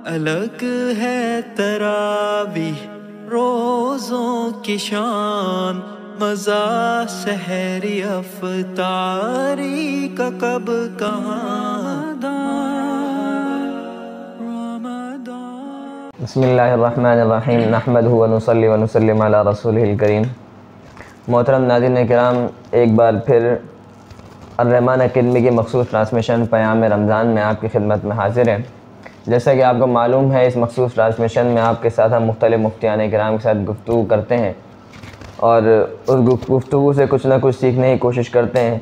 الگ ہے تراویح روزوں کی شان، مزہ سحری افطاری کا کب کہاں رمضان۔ بسم اللہ الرحمن الرحیم، نحمدہ ونصلی ونسلم علی رسولہ الکریم۔ محترم ناظرین کرام، ایک بار پھر الرحمن اکیڈمی کی مخصوص ٹرانسمیشن پیام رمضان میں آپ کی خدمت میں حاضر ہیں۔ جیسا کہ آپ کو معلوم ہے، اس مخصوص ٹرانسمیشن میں آپ کے ساتھ ہم مختلف مفتیان کرام کے ساتھ گفتگو کرتے ہیں اور اس گفتگو سے کچھ نہ کچھ سیکھنے کی کوشش کرتے ہیں۔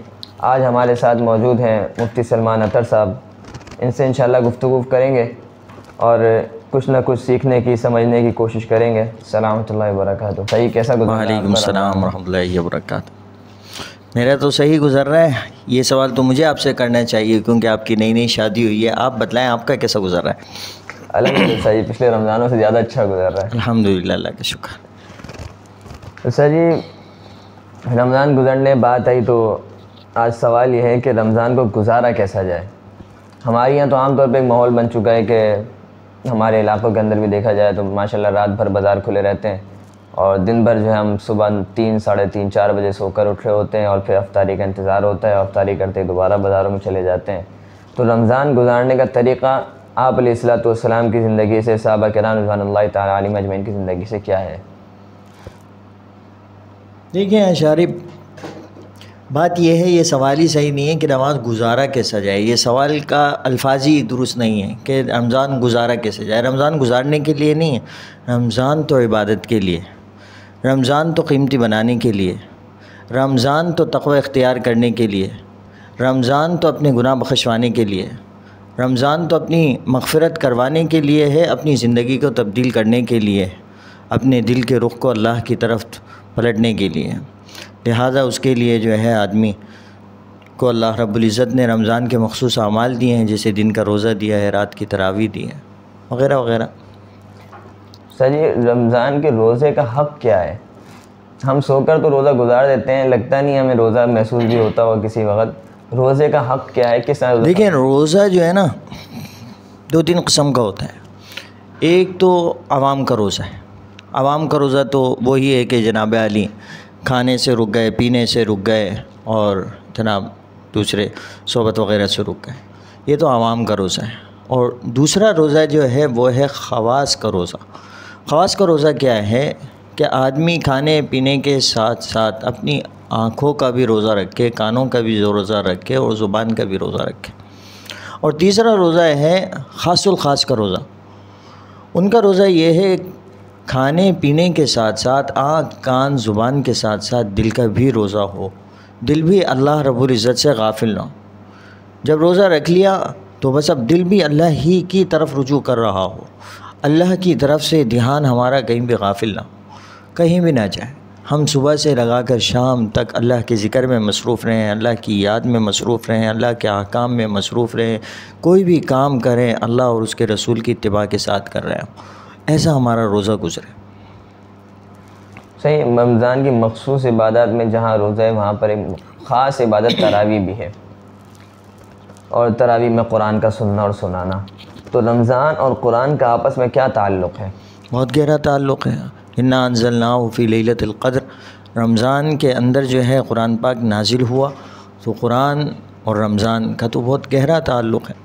آج ہمارے ساتھ موجود ہیں مفتی سلمان اطہر صاحب، ان سے انشاءاللہ گفتگو کریں گے اور کچھ نہ کچھ سیکھنے کی سمجھنے کی کوشش کریں گے۔ السلام علیکم وبرکاتہ۔ صحیح کیسا گزر رہا ہے؟ وعلیکم السلام ورحمۃ اللہ وبرکاتہ۔ میرا تو صحیح گزر رہا ہے۔ یہ سوال تو مجھے آپ سے کرنا چاہیے کیونکہ آپ کی نئی نئی شادی ہوئی ہے۔ آپ بتلائیں آپ کا کیسا گزر رہا ہے؟ الحمدللہ صحیح، پچھلے رمضانوں سے زیادہ اچھا گزر رہا ہے الحمدللہ، اللہ کا شکر۔ سر جی، رمضان گزرنے بات آئی تو آج سوال یہ ہے کہ رمضان کو گزارا کیسا جائے۔ ہمارے یہاں تو عام طور پہ ایک ماحول بن چکا ہے کہ ہمارے علاقوں کے اندر بھی دیکھا جائے تو ماشاءاللہ رات بھر بازار کھلے رہتے ہیں اور دن بھر جو ہے ہم صبح 3، 3:30، 4 بجے سو کر اٹھ رہے ہوتے ہیں اور پھر افطاری کا انتظار ہوتا ہے، افطاری کرتے ہی دوبارہ بازاروں میں چلے جاتے ہیں۔ تو رمضان گزارنے کا طریقہ آپ علیہ الصلوۃ والسلام کی زندگی سے، صحابہ کرام رضوان اللہ تعالیٰ علیہم اجمعین کی زندگی سے کیا ہے؟ دیکھیں اشارف، بات یہ ہے، یہ سوال ہی صحیح نہیں ہے کہ رمضان گزارا کیسا جائے۔ یہ سوال کا الفاظی درست نہیں ہے کہ رمضان گزارا کیسے جائے۔ رمضان گزارنے کے لیے نہیں ہے، رمضان تو عبادت کے لیے، رمضان تو قیمتی بنانے کے لیے، رمضان تو تقوی اختیار کرنے کے لیے، رمضان تو اپنے گناہ بخشوانے کے لیے، رمضان تو اپنی مغفرت کروانے کے لیے ہے، اپنی زندگی کو تبدیل کرنے کے لیے، اپنے دل کے رخ کو اللہ کی طرف پلٹنے کے لیے۔ لہٰذا اس کے لیے جو ہے آدمی کو اللہ رب العزت نے رمضان کے مخصوص اعمال دیے ہیں، جیسے دن کا روزہ دیا ہے، رات کی تراویح دی ہے، وغیرہ وغیرہ۔ سر جی، رمضان کے روزے کا حق کیا ہے؟ ہم سو کر تو روزہ گزار دیتے ہیں، لگتا نہیں ہمیں روزہ محسوس بھی ہوتا ہو کسی وقت۔ روزے کا حق کیا ہے؟ کس طرح؟ دیکھیں، روزہ جو ہے نا 2-3 قسم کا ہوتا ہے۔ ایک تو عوام کا روزہ ہے۔ عوام کا روزہ تو وہی ہے کہ جناب علی کھانے سے رک گئے، پینے سے رک گئے اور جناب دوسرے صحبت وغیرہ سے رک گئے، یہ تو عوام کا روزہ ہے۔ اور دوسرا روزہ جو ہے وہ ہے خواص کا روزہ۔ خواص کا روزہ کیا ہے کہ آدمی کھانے پینے کے ساتھ ساتھ اپنی آنکھوں کا بھی روزہ رکھے، کانوں کا بھی روزہ رکھے اور زبان کا بھی روزہ رکھے۔ اور تیسرا روزہ ہے خاص الخاص کا روزہ۔ ان کا روزہ یہ ہے کھانے پینے کے ساتھ ساتھ آنکھ، کان، زبان کے ساتھ ساتھ دل کا بھی روزہ ہو، دل بھی اللہ رب العزت سے غافل نہ ہو۔ جب روزہ رکھ لیا تو بس اب دل بھی اللہ ہی کی طرف رجوع کر رہا ہو، اللہ کی طرف سے دھیان ہمارا کہیں بھی غافل نہ ہو، کہیں بھی نہ جائے۔ ہم صبح سے لگا کر شام تک اللہ کے ذکر میں مصروف رہیں، اللہ کی یاد میں مصروف رہیں، اللہ کے احکام میں مصروف رہیں، کوئی بھی کام کریں اللہ اور اس کے رسول کی اتباع کے ساتھ کر رہے ہوں، ایسا ہمارا روزہ گزرے۔ صحیح، رمضان کی مخصوص عبادات میں جہاں روزہ ہے وہاں پر ایک خاص عبادت تراویح بھی ہے، اور تراویح میں قرآن کا سننا اور سنانا۔ تو رمضان اور قرآن کا آپس میں کیا تعلق ہے؟ بہت گہرا تعلق ہے۔ انا انزلناہ فی لیلۃ القدر، رمضان کے اندر جو ہے قرآن پاک نازل ہوا، تو قرآن اور رمضان کا تو بہت گہرا تعلق ہے۔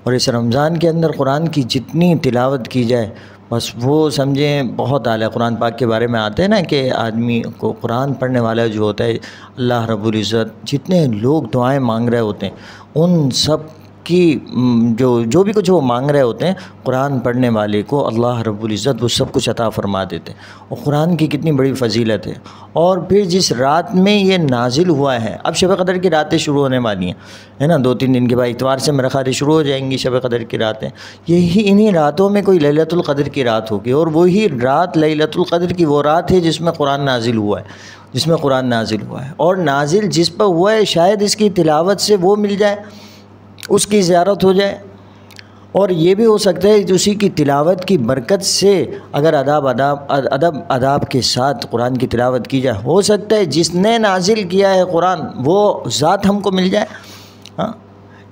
اور اس رمضان کے اندر قرآن کی جتنی تلاوت کی جائے بس وہ سمجھیں بہت اعلیٰ۔ قرآن پاک کے بارے میں آتے ہیں نا کہ آدمی کو قرآن پڑھنے والا جو ہوتا ہے، اللہ رب العزت جتنے لوگ دعائیں مانگ رہے ہوتے ہیں ان سب کی جو بھی کچھ وہ مانگ رہے ہوتے ہیں، قرآن پڑھنے والے کو اللہ رب العزت وہ سب کچھ عطا فرما دیتے ہیں۔ اور قرآن کی کتنی بڑی فضیلت ہے۔ اور پھر جس رات میں یہ نازل ہوا ہے، اب شب قدر کی راتیں شروع ہونے والی ہیں، ہے نا، 2-3 دن کے بعد اتوار سے میرا خیال شروع ہو جائیں گی شب قدر کی راتیں۔ یہی انہی راتوں میں کوئی لیلۃ القدر کی رات ہوگی، اور وہی رات لیلۃ القدر کی وہ رات ہے جس میں قرآن نازل ہوا ہے، اور نازل جس پر ہوا ہے شاید اس کی تلاوت سے وہ مل جائے، اس کی زیارت ہو جائے، اور یہ بھی ہو سکتا ہے کہ اسی کی تلاوت کی برکت سے اگر ادب کے ساتھ قرآن کی تلاوت کی جائے، ہو سکتا ہے جس نے نازل کیا ہے قرآن وہ ذات ہم کو مل جائے۔ ہاں،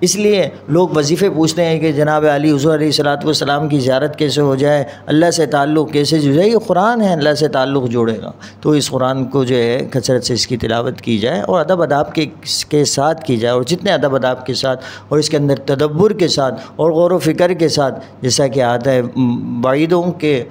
اس لیے لوگ وظیفے پوچھتے ہیں کہ جناب علی حضور علیہ الصلوۃ والسلام کی زیارت کیسے ہو جائے، اللہ سے تعلق کیسے جو جائے. یہ قرآن ہے، اللہ سے تعلق جوڑے گا. تو اس قرآن کو جو ہے کثرت سے اس کی تلاوت کی جائے اور ادب اداب کے ساتھ کی جائے، اور جتنے ادب اداب کے ساتھ اور اس کے اندر تدبر کے ساتھ اور غور و فکر کے ساتھ، جیسا کہ آتا ہے بعیدوں کے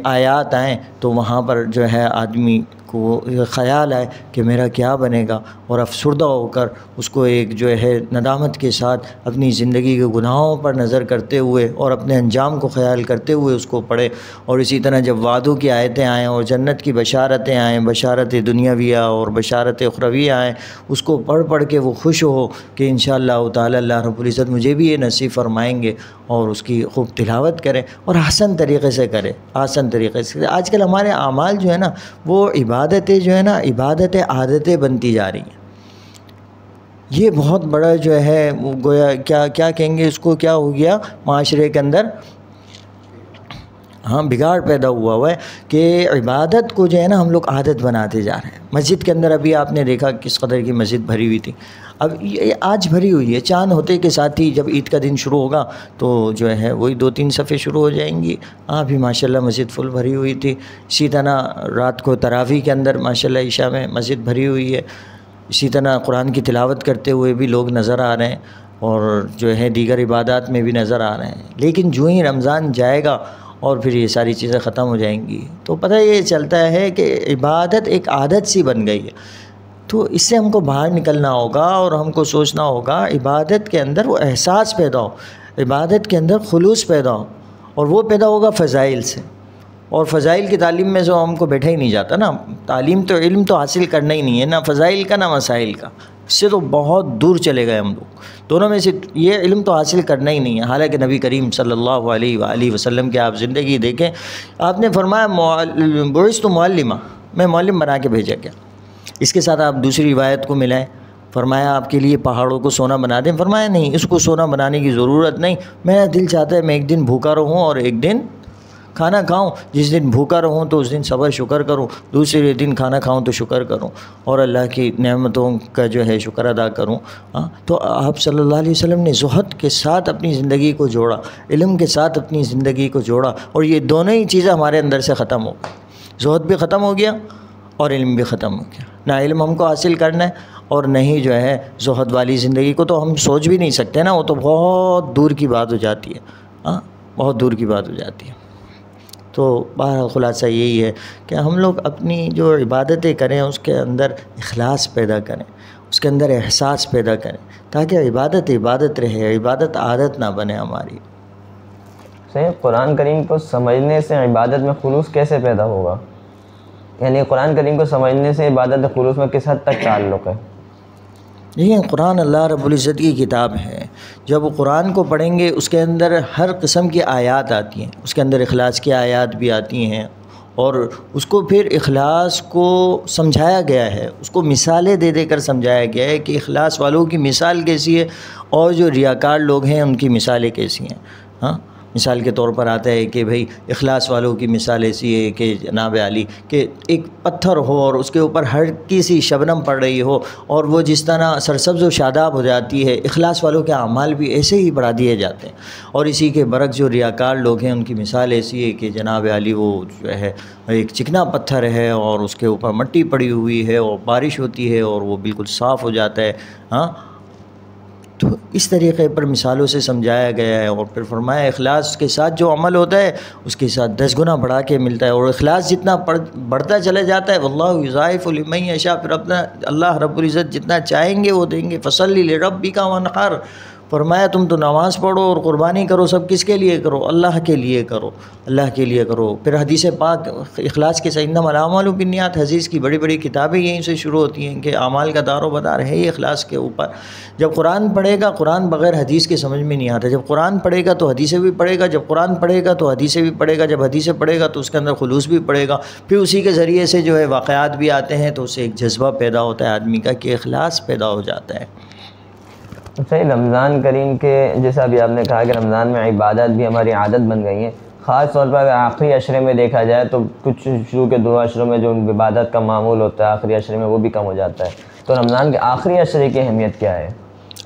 آیات آئیں تو وہاں پر جو ہے آدمی کو خیال آئے کہ میرا کیا بنے گا، اور افسردہ ہو کر اس کو ایک جو ہے ندامت کے ساتھ اپنی زندگی کے گناہوں پر نظر کرتے ہوئے اور اپنے انجام کو خیال کرتے ہوئے اس کو پڑھے. اور اسی طرح جب وعدوں کی آیتیں آئیں اور جنت کی بشارتیں آئیں، بشارت دنیاویہ اور بشارت اخرویہ آئیں، اس کو پڑھ کے وہ خوش ہو کہ انشاءاللہ تعالی اللہ رب العزت مجھے بھی یہ نصیب فرمائیں گے، اور اس کی خوب تلاوت کرے اور حسن طریقے سے کرے، آسان طریقے سے. آج کل ہمارے اعمال جو ہے نا وہ عبادتیں جو ہے نا عبادتیں عادتیں بنتی جا رہی ہیں. یہ بہت بڑا جو ہے گویا کیا کہیں گے اس کو، کیا ہو گیا معاشرے کے اندر، ہاں بگاڑ پیدا ہوا ہے کہ عبادت کو جو ہے نا ہم لوگ عادت بناتے جا رہے ہیں. مسجد کے اندر ابھی آپ نے دیکھا کس قدر کی مسجد بھری ہوئی تھی، اب یہ آج بھری ہوئی ہے. چاند ہوتے کے ساتھ ہی جب عید کا دن شروع ہوگا تو جو ہے وہی 2-3 صفیں شروع ہو جائیں گی. بھی ماشاءاللہ مسجد فل بھری ہوئی تھی. اسی طرح رات کو تراویح کے اندر ماشاءاللہ عشاء میں مسجد بھری ہوئی ہے. اسی طرح قرآن کی تلاوت کرتے ہوئے بھی لوگ نظر آ رہے ہیں، اور جو ہے دیگر عبادات میں بھی نظر آ رہے ہیں. لیکن جو ہی رمضان جائے گا اور پھر یہ ساری چیزیں ختم ہو جائیں گی تو پتہ یہ چلتا ہے کہ عبادت ایک عادت سی بن گئی ہے. تو اس سے ہم کو باہر نکلنا ہوگا اور ہم کو سوچنا ہوگا عبادت کے اندر وہ احساس پیدا ہو، عبادت کے اندر خلوص پیدا ہو، اور وہ پیدا ہوگا فضائل سے. اور فضائل کی تعلیم میں جو ہم کو بیٹھا ہی نہیں جاتا نا. تعلیم تو علم تو حاصل کرنا ہی نہیں ہے، نہ فضائل کا نہ مسائل کا. اس سے تو بہت دور چلے گئے ہم لوگ. دونوں میں سے یہ علم تو حاصل کرنا ہی نہیں ہے. حالانکہ نبی کریم صلی اللہ علیہ وآلہ وسلم کی آپ زندگی دیکھیں، آپ نے فرمایا بعثت معلما، میں معلم بنا کے بھیجا گیا. اس کے ساتھ آپ دوسری روایت کو ملائیں، فرمایا آپ کے لیے پہاڑوں کو سونا بنا دیں. فرمایا نہیں، اس کو سونا بنانے کی ضرورت نہیں. میرا دل چاہتا ہے میں ایک دن بھوکا رہوں اور ایک دن کھانا کھاؤں. جس دن بھوکا رہوں تو اس دن صبر شکر کروں، دوسرے دن کھانا کھاؤں تو شکر کروں اور اللہ کی نعمتوں کا جو ہے شکر ادا کروں. تو آپ صلی اللہ علیہ وسلم نے زہد کے ساتھ اپنی زندگی کو جوڑا، علم کے ساتھ اپنی زندگی کو جوڑا، اور یہ دونوں ہی چیزیں ہمارے اندر سے ختم ہو گئی. زہد بھی ختم ہو گیا اور علم بھی ختم ہو گیا. نہ علم ہم کو حاصل کرنا ہے اور نہ ہی جو ہے زہد والی زندگی کو تو ہم سوچ بھی نہیں سکتے نا. وہ تو بہت دور کی بات ہو جاتی ہے، بہت دور کی بات ہو جاتی ہے. تو بہرحال خلاصہ یہی ہے کہ ہم لوگ اپنی جو عبادتیں کریں اس کے اندر اخلاص پیدا کریں، اس کے اندر احساس پیدا کریں، تاکہ عبادت عبادت رہے، عبادت عادت نہ بنے ہماری. صحیح. قرآن کریم کو سمجھنے سے عبادت میں خلوص کیسے پیدا ہوگا؟ یعنی قرآن کریم کو سمجھنے سے عبادت خلوص میں کس حد تک تعلق ہے؟ لیکن قرآن اللہ رب العزت کی کتاب ہے. جب قرآن کو پڑھیں گے اس کے اندر ہر قسم کی آیات آتی ہیں، اس کے اندر اخلاص کی آیات بھی آتی ہیں، اور اس کو پھر اخلاص کو سمجھایا گیا ہے، اس کو مثالیں دے دے کر سمجھایا گیا ہے کہ اخلاص والوں کی مثال کیسی ہے اور جو ریاکار لوگ ہیں ان کی مثالیں کیسی ہیں. مثال کے طور پر آتا ہے کہ بھئی اخلاص والوں کی مثال ایسی ہے کہ جناب علی کہ ایک پتھر ہو اور اس کے اوپر ہلکی سی شبنم پڑ رہی ہو اور وہ جس طرح سرسبز و شاداب ہو جاتی ہے، اخلاص والوں کے اعمال بھی ایسے ہی بڑھا دیے جاتے ہیں. اور اسی کے برعکس جو ریاکار لوگ ہیں ان کی مثال ایسی ہے کہ جناب علی وہ جو ہے ایک چکنا پتھر ہے اور اس کے اوپر مٹی پڑی ہوئی ہے اور بارش ہوتی ہے اور وہ بالکل صاف ہو جاتا ہے. تو اس طریقے پر مثالوں سے سمجھایا گیا ہے. اور پھر فرمایا اخلاص کے ساتھ جو عمل ہوتا ہے اس کے ساتھ 10 گنا بڑھا کے ملتا ہے، اور اخلاص جتنا بڑھتا چلا جاتا ہے واللہ یضاعف لمن یشاء، پھر اپنا اللہ رب العزت جتنا چاہیں گے وہ دیں گے. فصلی لربک وانحر، فرمایا تم تو نماز پڑھو اور قربانی کرو، سب کس کے لیے کرو؟ اللہ کے لیے کرو، اللہ کے لیے کرو. پھر حدیث پاک اخلاص کے ساتھ انما الاعمال بالنیات، حدیث کی بڑی بڑی کتابیں یہیں سے شروع ہوتی ہیں کہ اعمال کا دار و مدار ہے یہ اخلاص کے اوپر. جب قرآن پڑھے گا، قرآن بغیر حدیث کے سمجھ میں نہیں آتا. جب قرآن پڑھے گا تو حدیثیں بھی پڑھے گا، جب قرآن پڑھے گا تو حدیثیں بھی پڑھے گا، جب حدیثیں پڑھے گا تو اس کے اندر خلوص بھی پڑھے گا. پھر اسی کے ذریعے سے جو ہے واقعات بھی آتے ہیں تو اس سے ایک جذبہ پیدا ہوتا ہے آدمی کا کہ اخلاص پیدا ہو جاتا ہے. صحیح. رمضان کریم کے جیسا ابھی آپ نے کہا کہ رمضان میں عبادت بھی ہماری عادت بن گئی ہیں، خاص طور پر اگر آخری عشرے میں دیکھا جائے تو کچھ شروع کے 2 عشروں میں جو عبادت کا معمول ہوتا ہے آخری عشرے میں وہ بھی کم ہو جاتا ہے. تو رمضان کے آخری عشرے کی اہمیت کیا ہے؟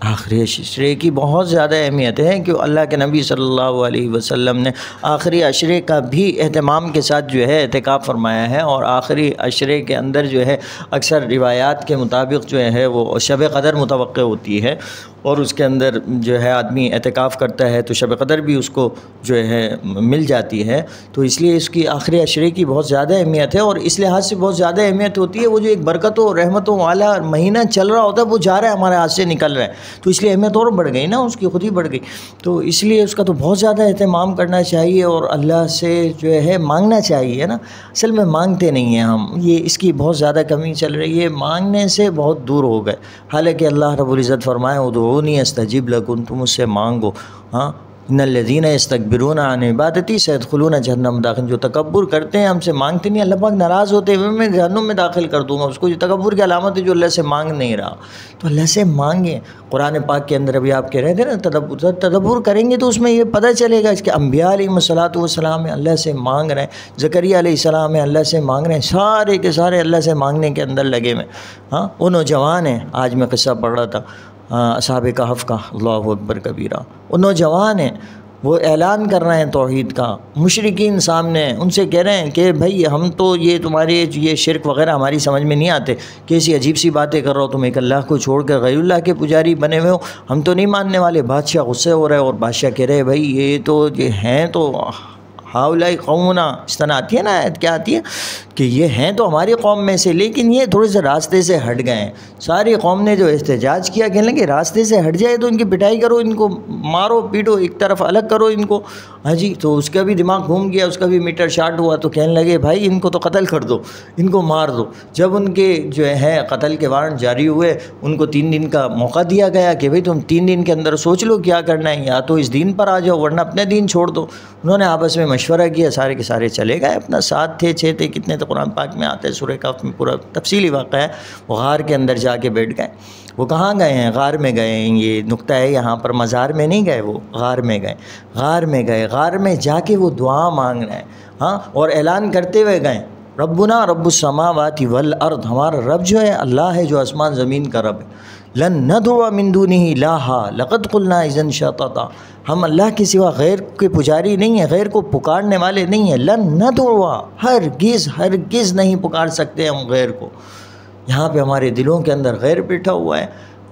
آخری عشرے کی بہت زیادہ اہمیت ہے کہ اللہ کے نبی صلی اللہ علیہ وسلم نے آخری عشرے کا بھی اہتمام کے ساتھ جو ہے اعتکاف فرمایا ہے، اور آخری عشرے کے اندر جو ہے اکثر روایات کے مطابق جو ہے وہ شب قدر متوقع ہوتی ہے، اور اس کے اندر جو ہے آدمی اعتکاف کرتا ہے تو شب قدر بھی اس کو جو ہے مل جاتی ہے، تو اس لیے اس کی آخری عشرے کی بہت زیادہ اہمیت ہے، اور اس لحاظ سے بہت زیادہ اہمیت ہوتی ہے وہ جو ایک برکتوں اور رحمتوں والا مہینہ چل رہا ہوتا ہے وہ جا رہا ہے ہمارے ہاتھ سے نکل رہا ہے، تو اس لیے اہمیت اور بڑھ گئی نا، اس کی خود ہی بڑھ گئی، تو اس لیے اس کا تو بہت زیادہ اہتمام کرنا چاہیے اور اللہ سے جو ہے مانگنا چاہیے نا۔ اصل میں مانگتے نہیں ہیں ہم، یہ اس کی بہت زیادہ کمی چل رہی ہے، مانگنے سے بہت دور ہو گئے، حالانکہ اللہ رب العزت فرمائے ادعونی استجب لکم، تم اس سے مانگو، ہاں ان الذین یستکبرون عن عبادتی سیدخلون جہنم داخل، جو تکبر کرتے ہیں ہم سے مانگتے نہیں، اللہ پاک ناراض ہوتے ہوئے میں جہنم میں داخل کر دوں گا اس کو، جو تکبر کی علامت ہے جو اللہ سے مانگ نہیں رہا، تو اللہ سے مانگیں۔ قرآن پاک کے اندر ابھی آپ کہہ رہے تھے نا تدبر کریں گے تو اس میں یہ پتہ چلے گا، اس کے انبیاء علیہ الصلاۃ والسلام اللہ سے مانگ رہے ہیں، زکریا علیہ السلام اللہ سے مانگ رہے ہیں، سارے کے سارے اللہ سے مانگنے کے اندر لگے ہوئے۔ ہاں وہ نوجوان ہیں، آج میں قصہ پڑھ رہا تھا اصحاب کہف کا، اللہ اکبر کبیرہ، وہ نوجوان ہیں، وہ اعلان کر رہے ہیں توحید کا، مشرکین سامنے ان سے کہہ رہے ہیں کہ بھائی ہم تو یہ تمہارے یہ شرک وغیرہ ہماری سمجھ میں نہیں آتے، کیسی عجیب سی باتیں کر رہو ہو، تم ایک اللہ کو چھوڑ کر غیر اللہ کے پجاری بنے ہوئے ہو، ہم تو نہیں ماننے والے۔ بادشاہ غصے ہو رہے، اور بادشاہ کہہ رہے بھائی یہ تو یہ ہیں تو ہاؤلائی قومنا، اس طرح آتی ہے نا آیت، کیا آتی ہے کہ یہ ہیں تو ہماری قوم میں سے، لیکن یہ تھوڑے سے راستے سے ہٹ گئے ہیں۔ ساری قوم نے جو احتجاج کیا، کہنے لگے راستے سے ہٹ جائے تو ان کی پٹائی کرو، ان کو مارو پیٹو، ایک طرف الگ کرو ان کو، ہاں جی۔ تو اس کا بھی دماغ گھوم گیا، اس کا بھی میٹر شارٹ ہوا، تو کہنے لگے بھائی ان کو تو قتل کر دو، ان کو مار دو۔ جب ان کے جو ہے قتل کے وارنٹ جاری ہوئے، ان کو 3 دن کا موقع دیا گیا کہ بھئی تم 3 دن کے اندر سوچ لو کیا کرنا ہے، یا تو اس دین پر آ جاؤ ورنہ اپنے دین چھوڑ دو۔ انہوں نے آپس میں مشورہ کیا، سارے کے سارے چلے گئے، اپنا 7 تھے 6 تھے، کتنے تو قرآن پاک میں آتے ہیں، سورہ کہف میں پورا تفصیلی واقعہ ہے۔ وہ غار کے اندر جا کے بیٹھ گئے۔ وہ کہاں گئے ہیں؟ غار میں گئے ہیں، یہ نقطہ ہے یہاں پر، مزار میں نہیں گئے، وہ غار میں گئے، غار میں گئے، غار میں جا کے وہ دعا مانگ رہے ہیں، ہاں، اور اعلان کرتے ہوئے گئے ربنا رب السماوات والارض، ہمارا رب جو ہے اللہ ہے جو آسمان زمین کا رب ہے، لن ندعو من دونہ الہا لقد قلنا اذا شططا، ہم اللہ کے سوا غیر کے پجاری نہیں ہیں، غیر کو پکارنے والے نہیں ہیں، لن ندعو، ہرگز ہرگز نہیں پکار سکتے ہم غیر کو۔ یہاں پہ ہمارے دلوں کے اندر غیر بیٹھا ہوا ہے،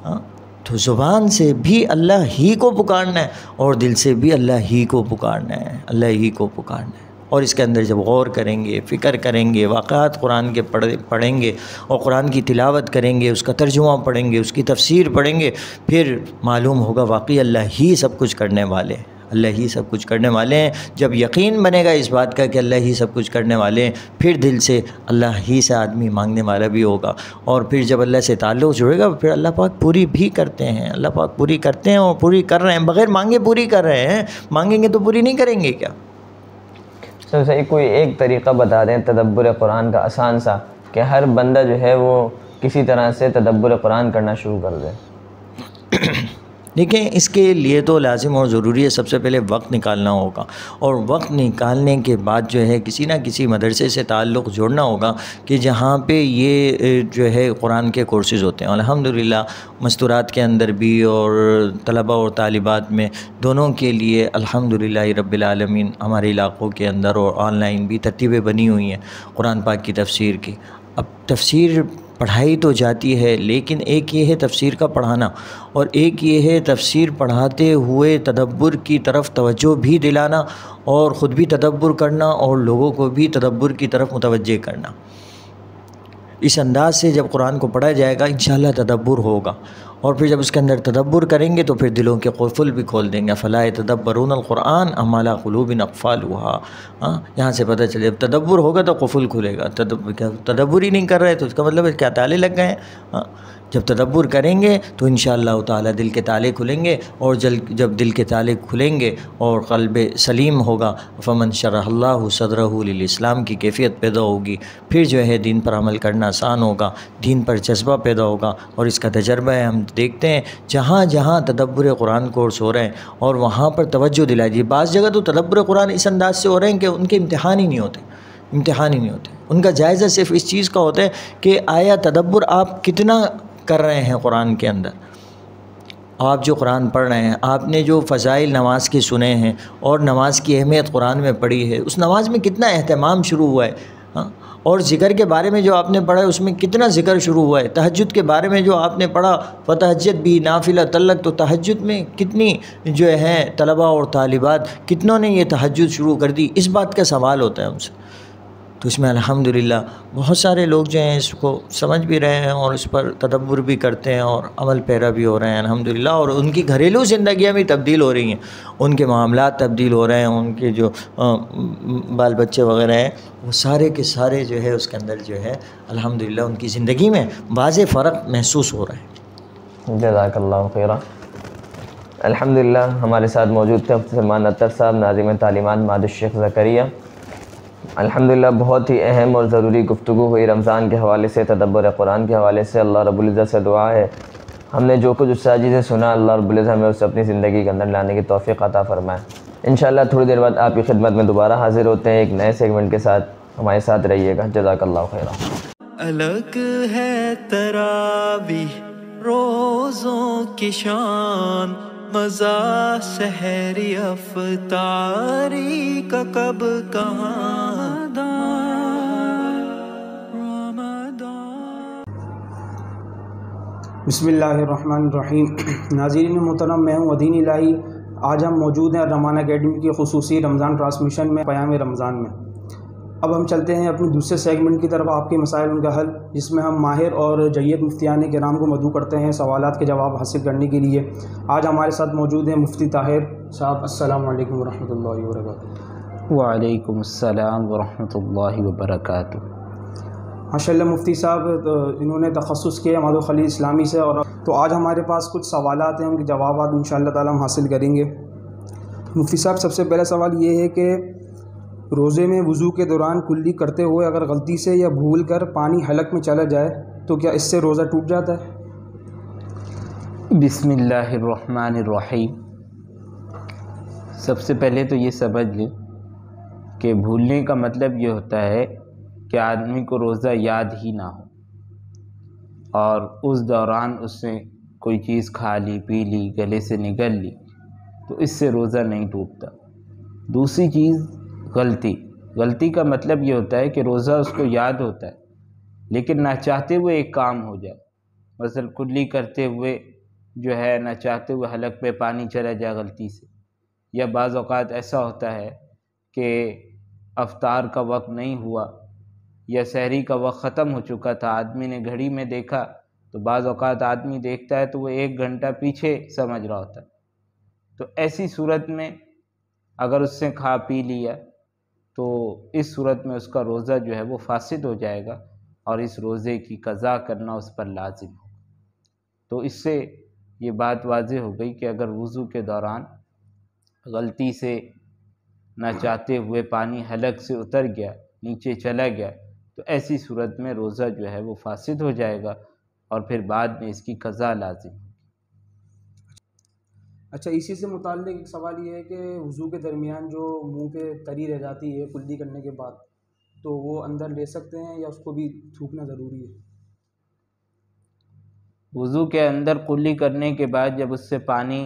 ہاں، تو زبان سے بھی اللہ ہی کو پکارنا ہے اور دل سے بھی اللہ ہی کو پکارنا ہے، اللہ ہی کو پکارنا ہے۔ اور اس کے اندر جب غور کریں گے، فکر کریں گے، واقعات قرآن کے پڑھیں گے اور قرآن کی تلاوت کریں گے، اس کا ترجمہ پڑھیں گے، اس کی تفسیر پڑھیں گے، پھر معلوم ہوگا واقعی اللہ ہی سب کچھ کرنے والے ہیں، اللہ ہی سب کچھ کرنے والے ہیں۔ جب یقین بنے گا اس بات کا کہ اللہ ہی سب کچھ کرنے والے ہیں، پھر دل سے اللہ ہی سے آدمی مانگنے والا بھی ہوگا، اور پھر جب اللہ سے تعلق جڑے گا پھر اللہ پاک پوری بھی کرتے ہیں، اللہ پاک پوری کرتے ہیں اور پوری کر رہے ہیں، بغیر مانگے پوری کر رہے ہیں، مانگیں گے تو پوری نہیں کریں گے کیا؟ سر صحیح کوئی ایک طریقہ بتا دیں تدبر قرآن کا آسان سا، کہ ہر بندہ جو ہے وہ کسی طرح سے تدبر قرآن کرنا شروع کر دے۔ دیکھیں اس کے لیے تو لازم اور ضروری ہے سب سے پہلے وقت نکالنا ہوگا، اور وقت نکالنے کے بعد جو ہے کسی نہ کسی مدرسے سے تعلق جوڑنا ہوگا کہ جہاں پہ یہ جو ہے قرآن کے کورسز ہوتے ہیں۔ الحمدللہ مستورات کے اندر بھی اور طلباء اور طالبات میں دونوں کے لیے الحمدللہ رب العالمین ہمارے علاقوں کے اندر اور آن لائن بھی ترتیبیں بنی ہوئی ہیں قرآن پاک کی تفسیر کی۔ اب تفسیر پڑھائی تو جاتی ہے، لیکن ایک یہ ہے تفسیر کا پڑھانا، اور ایک یہ ہے تفسیر پڑھاتے ہوئے تدبر کی طرف توجہ بھی دلانا، اور خود بھی تدبر کرنا اور لوگوں کو بھی تدبر کی طرف متوجہ کرنا۔ اس انداز سے جب قرآن کو پڑھا جائے گا انشاءاللہ تدبر ہوگا، اور پھر جب اس کے اندر تدبر کریں گے تو پھر دلوں کے قفل بھی کھول دیں گے۔ فلا يتدبرون القرآن ام علی قلوب اقفالها، یہاں سے پتہ چلے جب تدبر ہوگا تو قفل کھلے گا۔ تدبر ہی نہیں کر رہے تو اس کا مطلب ہے کیا تالے لگ گئے ہیں؟ جب تدبر کریں گے تو انشاءاللہ تعالی دل کے تالے کھلیں گے، اور جب دل کے تالے کھلیں گے اور قلب سلیم ہوگا، فمن شرح اللہ صدرہ للاسلام کی کیفیت پیدا ہوگی، پھر جو ہے دین پر عمل کرنا آسان ہوگا، دین پر جذبہ پیدا ہوگا۔ اور اس کا تجربہ ہے، ہم دیکھتے ہیں جہاں جہاں تدبر قرآن کورس ہو رہے ہیں اور وہاں پر توجہ دلائی دی۔ بعض جگہ تو تدبر قرآن اس انداز سے ہو رہے ہیں کہ ان کے امتحان ہی نہیں ہوتے، ان کا جائزہ صرف اس چیز کا ہوتا ہے کہ آیا تدبر آپ کتنا کر رہے ہیں قرآن کے اندر۔ آپ جو قرآن پڑھ رہے ہیں، آپ نے جو فضائل نماز کے سنے ہیں اور نماز کی اہمیت قرآن میں پڑھی ہے، اس نماز میں کتنا اہتمام شروع ہوا ہے، ہاں، اور ذکر کے بارے میں جو آپ نے پڑھا ہے اس میں کتنا ذکر شروع ہوا ہے، تہجد کے بارے میں جو آپ نے پڑھا، فتہجد بھی نافلہ تلک، تو تہجد میں کتنی جو ہے طلباء اور طالبات کتنوں نے یہ تہجد شروع کر دی، اس بات کا سوال ہوتا ہے ہم سے۔ تو اس میں الحمدللہ بہت سارے لوگ جو ہیں اس کو سمجھ بھی رہے ہیں اور اس پر تدبر بھی کرتے ہیں اور عمل پیرا بھی ہو رہے ہیں الحمدللہ، اور ان کی گھریلو زندگیاں بھی تبدیل ہو رہی ہیں، ان کے معاملات تبدیل ہو رہے ہیں، ان کے جو بال بچے وغیرہ ہیں وہ سارے کے سارے جو ہے اس کے اندر جو ہے الحمدللہ ان کی زندگی میں واضح فرق محسوس ہو رہا ہے۔ جزاک اللہ خیرہ۔ الحمدللہ ہمارے ساتھ موجود تھے مفتی سلمان اطہر صاحب، ناظم تعلیمات معہد الشیخ زکریا۔ الحمدللہ بہت ہی اہم اور ضروری گفتگو ہوئی رمضان کے حوالے سے، تدبر قرآن کے حوالے سے۔ اللہ رب العزت سے دعا ہے ہم نے جو کچھ اس ساجی سے سنا، اللہ رب العزت ہمیں اسے اپنی زندگی کے اندر لانے کی توفیق عطا فرمائے۔ انشاءاللہ تھوڑی دیر بعد آپ کی خدمت میں دوبارہ حاضر ہوتے ہیں ایک نئے سیگمنٹ کے ساتھ، ہمارے ساتھ رہیے گا۔ جزاک اللہ خیرہ۔ الگ ہے تراویح روزوں کی شان، مزہ سحری افطاری کا کب کہاں بسم اللہ الرحمن الرحیم۔ ناظرین محترم، میں ہوں ودین الہی۔ آج ہم موجود ہیں الرحمان اکیڈمی کی خصوصی رمضان ٹرانسمیشن میں، پیام رمضان میں۔ اب ہم چلتے ہیں اپنی دوسرے سیگمنٹ کی طرف، آپ کے مسائل ان کا حل، جس میں ہم ماہر اور جید مفتیان کرام کو مدعو کرتے ہیں سوالات کے جواب حاصل کرنے کے لیے۔ آج ہمارے ساتھ موجود ہیں مفتی طاہر صاحب۔ السلام علیکم ورحمۃ اللہ وبرکاتہ۔ وعلیکم السلام ورحمۃ اللہ وبرکاتہ۔ ماشاء اللہ مفتی صاحب انہوں نے تخصص کیا مادہ خلیل اسلامی سے، اور تو آج ہمارے پاس کچھ سوالات ہیں، ان کے جوابات انشاءاللہ تعالی ہم حاصل کریں گے۔ مفتی صاحب، سب سے پہلا سوال یہ ہے کہ روزے میں وضو کے دوران کلی کرتے ہوئے اگر غلطی سے یا بھول کر پانی حلق میں چلا جائے تو کیا اس سے روزہ ٹوٹ جاتا ہے؟ بسم اللہ الرحمن الرحیم۔ سب سے پہلے تو یہ سمجھ لیں کہ بھولنے کا مطلب یہ ہوتا ہے کہ آدمی کو روزہ یاد ہی نہ ہو اور اس دوران اس نے کوئی چیز کھا لی، پی لی، گلے سے نگل لی، تو اس سے روزہ نہیں ٹوٹتا۔ دوسری چیز غلطی کا مطلب یہ ہوتا ہے کہ روزہ اس کو یاد ہوتا ہے لیکن نہ چاہتے ہوئے ایک کام ہو جائے، مثلا کلی کرتے ہوئے جو ہے نہ چاہتے ہوئے حلق پہ پانی چلا جائے غلطی سے، یا بعض اوقات ایسا ہوتا ہے کہ افطار کا وقت نہیں ہوا یا سحری کا وقت ختم ہو چکا تھا، آدمی نے گھڑی میں دیکھا، تو بعض اوقات آدمی دیکھتا ہے تو وہ 1 گھنٹہ پیچھے سمجھ رہا ہوتا ہے، تو ایسی صورت میں اگر اس سے کھا پی لیا تو اس صورت میں اس کا روزہ جو ہے وہ فاسد ہو جائے گا اور اس روزے کی قضا کرنا اس پر لازم ہوگا۔ تو اس سے یہ بات واضح ہو گئی کہ اگر وضو کے دوران غلطی سے نہ چاہتے ہوئے پانی حلق سے اتر گیا، نیچے چلا گیا، تو ایسی صورت میں روزہ جو ہے وہ فاسد ہو جائے گا اور پھر بعد میں اس کی قضا لازم ہوگی۔ اچھا، اسی سے متعلق ایک سوال یہ ہے کہ وضو کے درمیان جو منہ پہ تری رہ جاتی ہے کلی کرنے کے بعد، تو وہ اندر لے سکتے ہیں یا اس کو بھی تھوکنا ضروری ہے؟ وضو کے اندر کلی کرنے کے بعد جب اس سے پانی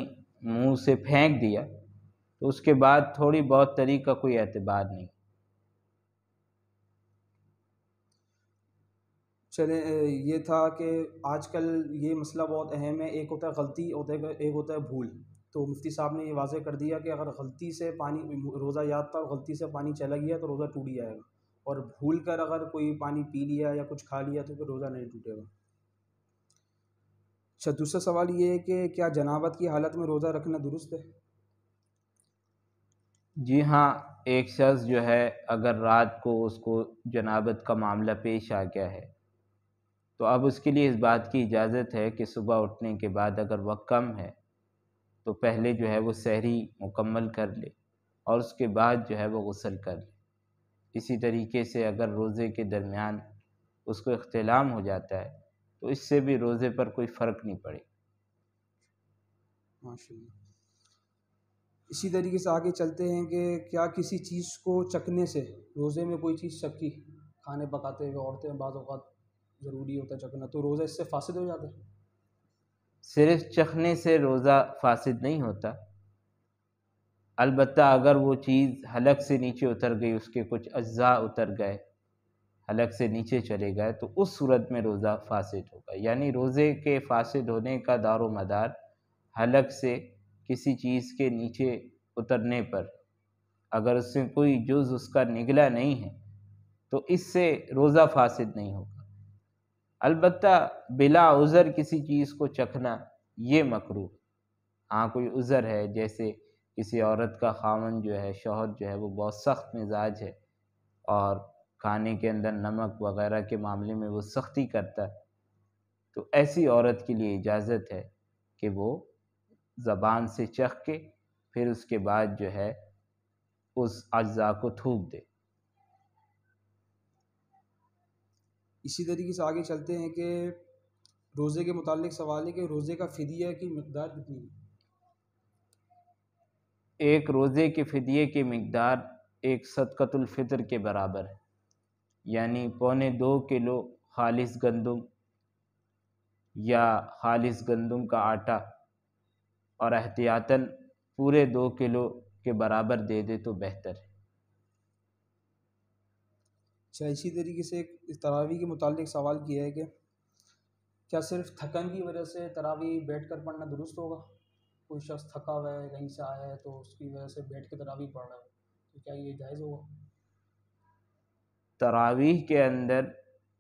منہ سے پھینک دیا تو اس کے بعد تھوڑی بہت تری کا کوئی اعتبار نہیں۔ چلیں، یہ تھا کہ آج کل یہ مسئلہ بہت اہم ہے، ایک ہوتا ہے غلطی، ایک ہوتا ہے بھول۔ تو مفتی صاحب نے یہ واضح کر دیا کہ اگر غلطی سے پانی، روزہ یاد تھا اور غلطی سے پانی چلا گیا تو روزہ ٹوٹ جائے گا، اور بھول کر اگر کوئی پانی پی لیا یا کچھ کھا لیا تو پھر روزہ نہیں ٹوٹے گا۔ اچھا، دوسرا سوال یہ ہے کہ کیا جنابت کی حالت میں روزہ رکھنا درست ہے؟ جی ہاں، ایک شخص جو ہے اگر رات کو اس کو جنابت کا معاملہ پیش آ گیا ہے تو اب اس کے لیے اس بات کی اجازت ہے کہ صبح اٹھنے کے بعد اگر وقت کم ہے تو پہلے جو ہے وہ سحری مکمل کر لے اور اس کے بعد جو ہے وہ غسل کر لے۔ اسی طریقے سے اگر روزے کے درمیان اس کو احتلام ہو جاتا ہے تو اس سے بھی روزے پر کوئی فرق نہیں پڑے۔ ماشاءاللہ۔ اسی طریقے سے آگے چلتے ہیں کہ کیا کسی چیز کو چکھنے سے، روزے میں کوئی چیز چکھی، کھانے پکاتے ہوئے عورتیں بعض اوقات ضروری ہوتا ہے چکھنا، تو روزہ اس سے فاسد ہو جاتا ہے؟ صرف چخنے سے روزہ فاسد نہیں ہوتا، البتہ اگر وہ چیز حلق سے نیچے اتر گئی، اس کے کچھ اجزاء اتر گئے، حلق سے نیچے چلے گئے، تو اس صورت میں روزہ فاسد ہوگا۔ یعنی روزے کے فاسد ہونے کا دار و مدار حلق سے کسی چیز کے نیچے اترنے پر، اگر اس سے کوئی جز اس کا نگلا نہیں ہے تو اس سے روزہ فاسد نہیں ہوگا۔ البتہ بلا عذر کسی چیز کو چکھنا یہ مکروہ۔ ہاں کوئی عذر ہے، جیسے کسی عورت کا خاوند جو ہے، شوہر جو ہے، وہ بہت سخت مزاج ہے اور کھانے کے اندر نمک وغیرہ کے معاملے میں وہ سختی کرتا ہے، تو ایسی عورت کے لیے اجازت ہے کہ وہ زبان سے چکھ کے پھر اس کے بعد جو ہے اس اجزاء کو تھوک دے۔ اسی طریقے سے آگے چلتے ہیں کہ روزے کے متعلق سوال ہے کہ روزے کا فدیہ کی مقدار کتنی ہے؟ ایک روزے کے فدیے کی مقدار ایک صدقۃ الفطر کے برابر ہے، یعنی 2.25 کلو خالص گندم یا خالص گندم کا آٹا، اور احتیاطاً پورے 2 کلو کے برابر دے دے تو بہتر ہے۔ اچھا، اسی طریقے سے ایک تراویح کے متعلق سوال کیا ہے کہ کیا صرف تھکن کی وجہ سے تراویح بیٹھ کر پڑھنا درست ہوگا؟ کوئی شخص تھکا ہوا ہے، کہیں سے آیا ہے، تو اس کی وجہ سے بیٹھ کے تراویح پڑھ رہا ہے، تو کیا یہ جائز ہوگا؟ تراویح کے اندر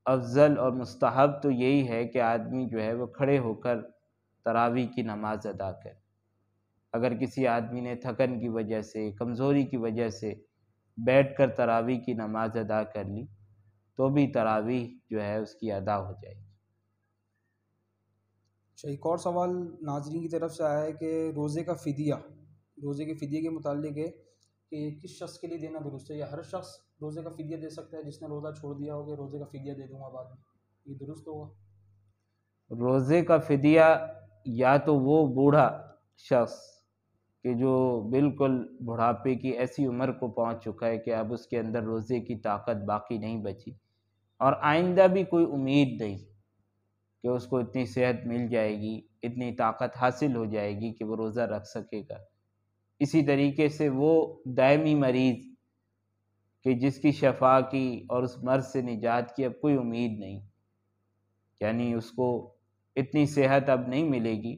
افضل اور مستحب تو یہی ہے کہ آدمی جو ہے وہ کھڑے ہو کر تراویح کی نماز ادا کرے۔ اگر کسی آدمی نے تھکن کی وجہ سے، کمزوری کی وجہ سے بیٹھ کر تراویح کی نماز ادا کر لی تو بھی تراویح جو ہے اس کی ادا ہو جائے گی۔ اچھا، ایک اور سوال ناظرین کی طرف سے آیا ہے کہ روزے کا فدیہ، روزے کے فدیے کے متعلق ہے کہ کس شخص کے لیے دینا درست ہے، یا ہر شخص روزے کا فدیہ دے سکتا ہے جس نے روزہ چھوڑ دیا ہو کہ روزے کا فدیہ دے دوں گا بعد میں، یہ درست ہوگا؟ روزے کا فدیہ یا تو وہ بوڑھا شخص کہ جو بالکل بڑھاپے کی ایسی عمر کو پہنچ چکا ہے کہ اب اس کے اندر روزے کی طاقت باقی نہیں بچی اور آئندہ بھی کوئی امید نہیں کہ اس کو اتنی صحت مل جائے گی، اتنی طاقت حاصل ہو جائے گی کہ وہ روزہ رکھ سکے گا۔ اسی طریقے سے وہ دائمی مریض کہ جس کی شفا کی اور اس مرض سے نجات کی اب کوئی امید نہیں، یعنی اس کو اتنی صحت اب نہیں ملے گی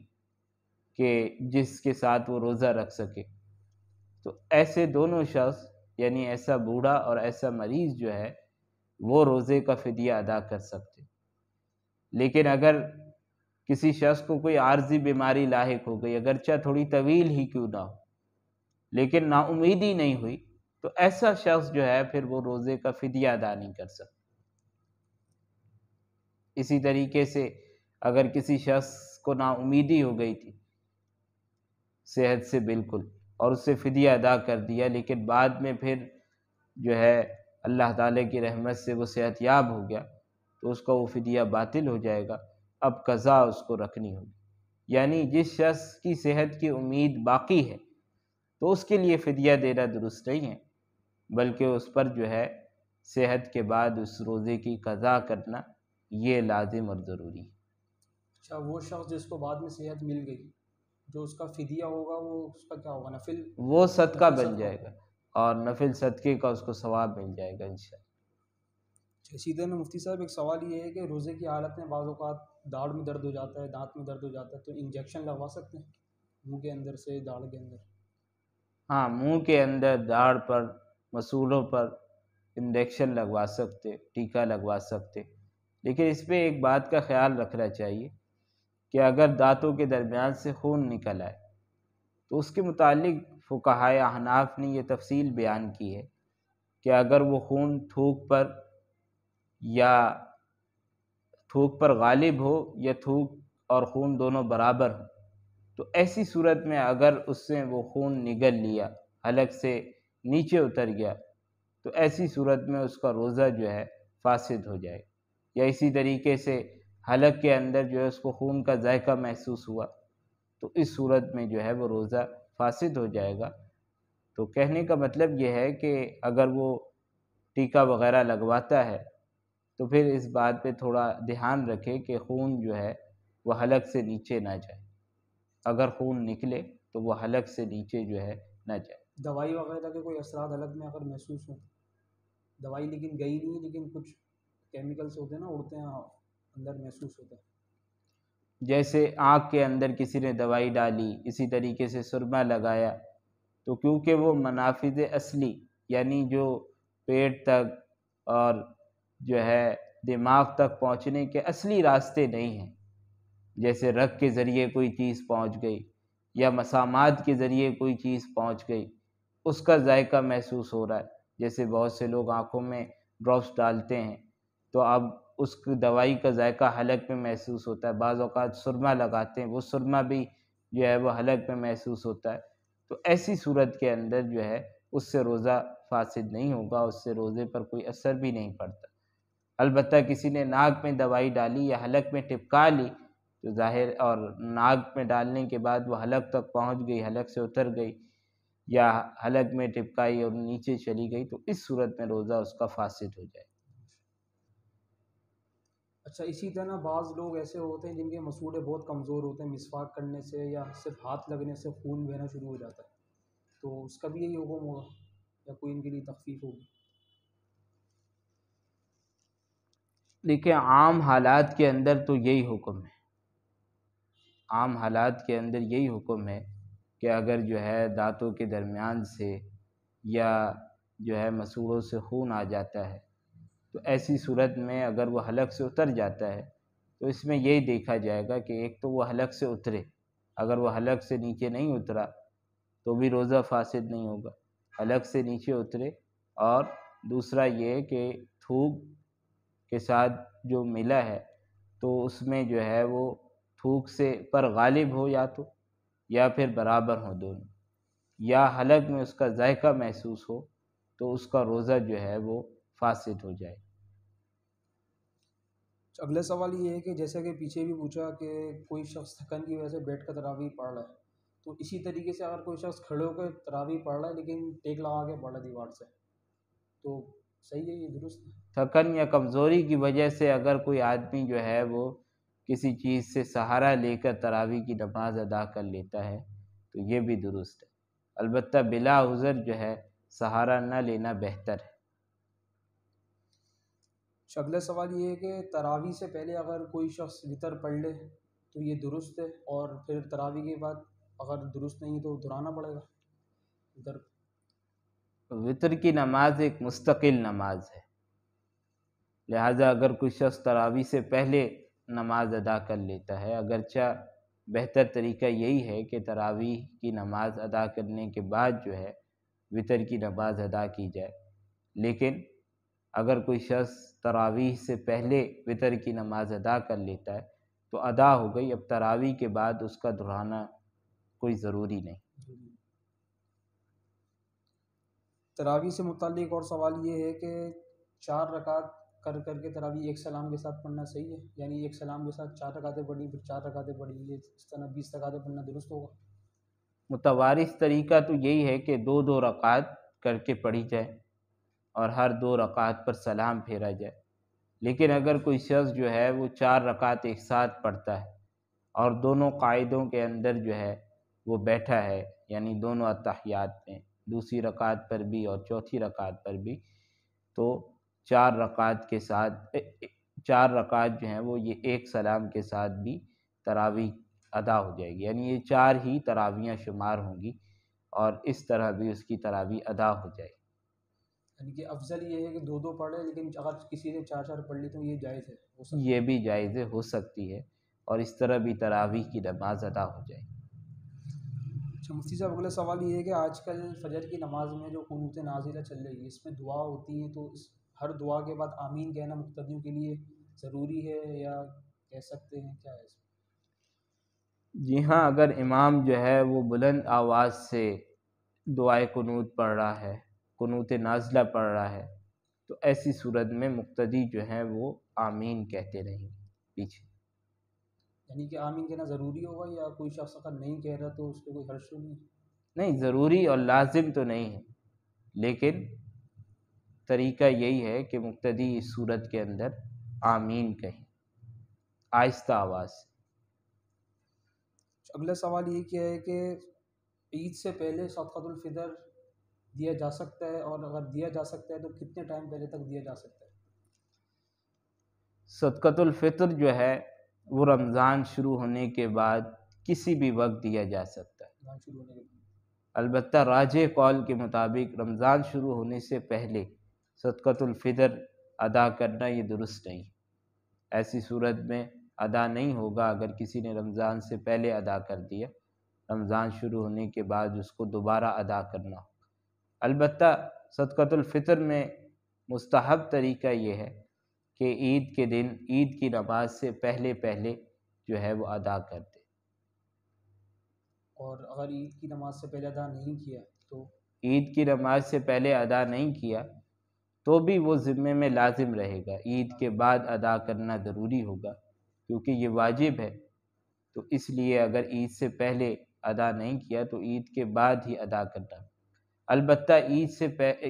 کہ جس کے ساتھ وہ روزہ رکھ سکے، تو ایسے دونوں شخص یعنی ایسا بوڑھا اور ایسا مریض جو ہے وہ روزے کا فدیہ ادا کر سکتے۔ لیکن اگر کسی شخص کو کوئی عارضی بیماری لاحق ہو گئی، اگرچہ تھوڑی طویل ہی کیوں نہ ہو، لیکن نا امیدی نہیں ہوئی، تو ایسا شخص جو ہے پھر وہ روزے کا فدیہ ادا نہیں کر سکتا۔ اسی طریقے سے اگر کسی شخص کو نا امیدی ہو گئی تھی صحت سے بالکل اور اس سے فدیہ ادا کر دیا، لیکن بعد میں پھر جو ہے اللہ تعالیٰ کی رحمت سے وہ صحت یاب ہو گیا، تو اس کا وہ فدیہ باطل ہو جائے گا، اب قضا اس کو رکھنی ہوگی۔ یعنی جس شخص کی صحت کی امید باقی ہے تو اس کے لیے فدیہ دینا درست نہیں ہے، بلکہ اس پر جو ہے صحت کے بعد اس روزے کی قضا کرنا یہ لازم اور ضروری ہے۔ اچھا، وہ شخص جس کو بعد میں صحت مل گئی، جو اس کا فدیہ ہوگا وہ اس کا کیا ہوگا؟ نفل، وہ صدقہ نفل بن جائے گا اور نفل صدقے کا اس کو ثواب مل جائے گا انشاءاللہ۔ اسی طرح مفتی صاحب ایک سوال یہ ہے کہ روزے کی حالت میں بعض اوقات داڑھ میں درد ہو جاتا ہے، دانت میں درد ہو جاتا ہے، تو انجیکشن لگوا سکتے ہیں منہ کے اندر سے داڑھ کے اندر؟ ہاں، منہ کے اندر، داڑھ پر، مسولوں پر انجیکشن لگوا سکتے، ٹیکہ لگوا سکتے، لیکن اس پہ ایک بات کا خیال رکھنا چاہیے کہ اگر دانتوں کے درمیان سے خون نکل آئے تو اس کے متعلق فقہائے احناف نے یہ تفصیل بیان کی ہے کہ اگر وہ خون تھوک پر غالب ہو یا تھوک اور خون دونوں برابر ہوں، تو ایسی صورت میں اگر اس سے وہ خون نگل لیا، حلق سے نیچے اتر گیا، تو ایسی صورت میں اس کا روزہ جو ہے فاسد ہو جائے۔ یا اسی طریقے سے حلق کے اندر جو ہے اس کو خون کا ذائقہ محسوس ہوا، تو اس صورت میں جو ہے وہ روزہ فاسد ہو جائے گا۔ تو کہنے کا مطلب یہ ہے کہ اگر وہ ٹیکہ وغیرہ لگواتا ہے تو پھر اس بات پہ تھوڑا دھیان رکھے کہ خون جو ہے وہ حلق سے نیچے نہ جائے، اگر خون نکلے تو وہ حلق سے نیچے جو ہے نہ جائے۔ دوائی وغیرہ کے کوئی اثرات حلق میں اگر محسوس ہوں، دوائی لیکن گئی نہیں، لیکن کچھ کیمیکلس ہوتے ہیں نا، اڑتے ہیں اندر، محسوس ہوتا ہے؟ جیسے آنکھ کے اندر کسی نے دوائی ڈالی، اسی طریقے سے سرما لگایا، تو کیونکہ وہ منافذ اصلی یعنی جو پیٹ تک اور جو ہے دماغ تک پہنچنے کے اصلی راستے نہیں ہیں، جیسے رگ کے ذریعے کوئی چیز پہنچ گئی یا مسامات کے ذریعے کوئی چیز پہنچ گئی، اس کا ذائقہ محسوس ہو رہا ہے۔ جیسے بہت سے لوگ آنکھوں میں ڈراپس ڈالتے ہیں تو اب اس کی دوائی کا ذائقہ حلق میں محسوس ہوتا ہے، بعض اوقات سرما لگاتے ہیں، وہ سرما بھی جو ہے وہ حلق میں محسوس ہوتا ہے، تو ایسی صورت کے اندر جو ہے اس سے روزہ فاسد نہیں ہوگا، اس سے روزے پر کوئی اثر بھی نہیں پڑتا۔ البتہ کسی نے ناک میں دوائی ڈالی یا حلق میں ٹپکا لی تو ظاہر، اور ناک میں ڈالنے کے بعد وہ حلق تک پہنچ گئی، حلق سے اتر گئی، یا حلق میں ٹپکائی اور نیچے چلی گئی، تو اس صورت میں روزہ اس کا فاسد ہو جائے۔ اچھا، اسی طرح بعض لوگ ایسے ہوتے ہیں جن کے مسوڑے بہت کمزور ہوتے ہیں، مسواک کرنے سے یا صرف ہاتھ لگنے سے خون بہنا شروع ہو جاتا ہے، تو اس کا بھی یہی حکم ہوگا یا کوئی ان کے لیے تخفیف ہوگی؟ دیکھیں، عام حالات کے اندر تو یہی حکم ہے، عام حالات کے اندر یہی حکم ہے کہ اگر جو ہے دانتوں کے درمیان سے یا جو ہے مسوڑوں سے خون آ جاتا ہے تو ایسی صورت میں اگر وہ حلق سے اتر جاتا ہے تو اس میں یہی دیکھا جائے گا کہ ایک تو وہ حلق سے اترے، اگر وہ حلق سے نیچے نہیں اترا تو بھی روزہ فاسد نہیں ہوگا، حلق سے نیچے اترے، اور دوسرا یہ کہ تھوک کے ساتھ جو ملا ہے تو اس میں جو ہے وہ تھوک سے پر غالب ہو یا پھر برابر ہو دونوں، یا حلق میں اس کا ذائقہ محسوس ہو تو اس کا روزہ جو ہے وہ فاسد ہو جائے۔ اگلا سوال یہ ہے کہ جیسا کہ پیچھے بھی پوچھا کہ کوئی شخص تھکن کی وجہ سے بیٹھ کر تراویح پڑھ رہا ہے، تو اسی طریقے سے اگر کوئی شخص کھڑے ہو کر تراویح پڑھ رہا ہے لیکن ٹیک لگا کے پڑھ رہا ہے دیوار سے، تو صحیح ہے، یہ درست ہے؟ تھکن یا کمزوری کی وجہ سے اگر کوئی آدمی جو ہے وہ کسی چیز سے سہارا لے کر تراویح کی نماز ادا کر لیتا ہے تو یہ بھی درست ہے، البتہ بلا عذر جو ہے سہارا نہ لینا بہتر ہے۔ اگلا سوال یہ ہے کہ تراویح سے پہلے اگر کوئی شخص وطر پڑھ لے تو یہ درست ہے، اور پھر تراویح کے بعد اگر درست نہیں تو دہرانا پڑے گا وطر؟ وطر کی نماز ایک مستقل نماز ہے، لہٰذا اگر کوئی شخص تراویح سے پہلے نماز ادا کر لیتا ہے، اگرچہ بہتر طریقہ یہی ہے کہ تراویح کی نماز ادا کرنے کے بعد جو ہے وطر کی نماز ادا کی جائے، لیکن اگر کوئی شخص تراویح سے پہلے وطر کی نماز ادا کر لیتا ہے تو ادا ہو گئی، اب تراویح کے بعد اس کا دہرانا کوئی ضروری نہیں۔ تراویح سے متعلق اور سوال یہ ہے کہ 4 رکعت کر کے تراویح ایک سلام کے ساتھ پڑھنا صحیح ہے؟ یعنی ایک سلام کے ساتھ 4 رکعتیں پڑھی، پھر 4 رکعتیں پڑھی، یہ اس طرح 20 رکعتیں پڑھنا درست ہوگا؟ متوارث طریقہ تو یہی ہے کہ 2 رکعت کر کے پڑھی جائے اور ہر 2 رکعت پر سلام پھیرا جائے، لیکن اگر کوئی شخص جو ہے وہ 4 رکعت ایک ساتھ پڑھتا ہے اور دونوں قاعدوں کے اندر جو ہے وہ بیٹھا ہے، یعنی دونوں اتحیات میں، دوسری رکعت پر بھی اور چوتھی رکعت پر بھی، تو 4 رکعت کے ساتھ 4 رکعت جو ہیں وہ یہ ایک سلام کے ساتھ بھی تراویح ادا ہو جائے گی، یعنی یہ 4 ہی تراویحیں شمار ہوں گی اور اس طرح بھی اس کی تراویح ادا ہو جائے گی۔ یعنی کہ افضل یہ ہے کہ 2 پڑھے، لیکن اگر کسی نے 4 پڑھ لی تو یہ جائز ہے، ہو سکتا ہے؟ یہ بھی جائز ہو سکتی ہے اور اس طرح بھی تراویح کی نماز ادا ہو جائے گی۔ اچھا مفتی صاحب، اگلا سوال یہ ہے کہ آج کل فجر کی نماز میں جو قنوت نازلہ چل رہی ہے، اس میں دعا ہوتی ہے، تو ہر دعا کے بعد آمین کہنا مقتدیوں کے لیے ضروری ہے یا کہہ سکتے ہیں، کیا ہے اس میں؟ جی ہاں، اگر امام جو ہے وہ بلند آواز سے دعائے قنوت پڑھ رہا ہے، قنوت نازلہ پڑھ رہا ہے، تو ایسی صورت میں مقتدی جو ہیں وہ آمین کہتے رہیں گے پیچھے۔ یعنی کہ آمین کہنا ضروری ہوگا، یا کوئی شخص اگر نہیں کہہ رہا تو اس پہ کوئی حرج تو نہیں؟ نہیں، ضروری اور لازم تو نہیں ہے، لیکن طریقہ یہی ہے کہ مقتدی اس صورت کے اندر آمین کہیں آہستہ آواز سے۔ اگلا سوال یہ کیا ہے کہ عید سے پہلے صدقۃ الفطر دیا جا سکتا ہے، اور اگر دیا جا سکتا ہے تو کتنے ٹائم پہلے تک دیا جا سکتا ہے؟ صدقۃ الفطر جو ہے وہ رمضان شروع ہونے کے بعد کسی بھی وقت دیا جا سکتا ہے، رمضان شروع ہونے کے بعد۔ البتہ راجح قول کے مطابق رمضان شروع ہونے سے پہلے صدقۃ الفطر ادا کرنا یہ درست نہیں، ایسی صورت میں ادا نہیں ہوگا اگر کسی نے رمضان سے پہلے ادا کر دیا، رمضان شروع ہونے کے بعد اس کو دوبارہ ادا کرنا ہوگا۔ البتہ صدقۃ الفطر میں مستحب طریقہ یہ ہے کہ عید کے دن عید کی نماز سے پہلے جو ہے وہ ادا کر دے۔ اور اگر عید کی نماز سے پہلے ادا نہیں کیا تو؟ عید کی نماز سے پہلے ادا نہیں کیا تو بھی وہ ذمے میں لازم رہے گا، عید کے بعد ادا کرنا ضروری ہوگا کیونکہ یہ واجب ہے، تو اس لیے اگر عید سے پہلے ادا نہیں کیا تو عید کے بعد ہی ادا کرنا۔ البتہ عید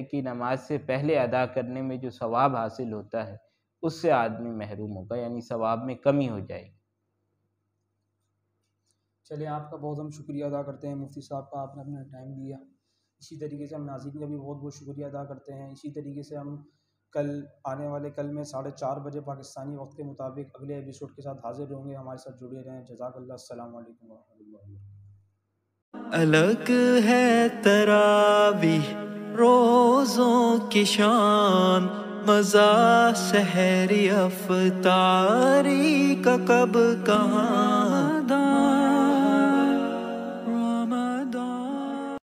کی نماز سے پہلے ادا کرنے میں جو ثواب حاصل ہوتا ہے اس سے آدمی محروم ہوگا، یعنی ثواب میں کمی ہو جائے گی۔ چلیں، آپ کا بہت ہم شکریہ ادا کرتے ہیں مفتی صاحب کا، آپ نے اپنا ٹائم دیا۔ اسی طریقے سے ہم ناظرین کا بھی بہت بہت شکریہ ادا کرتے ہیں۔ اسی طریقے سے ہم آنے والے کل میں 4:30 بجے پاکستانی وقت کے مطابق اگلے ایپیسوڈ کے ساتھ حاضر ہوں گے، ہمارے ساتھ جڑے رہیں۔ جزاک اللہ، السلام علیکم ورحمۃ اللہ وبرکاتہ۔ الگ ہے تراویح روزوں کی شان، مزہ سحری افطاری کا کب کہاں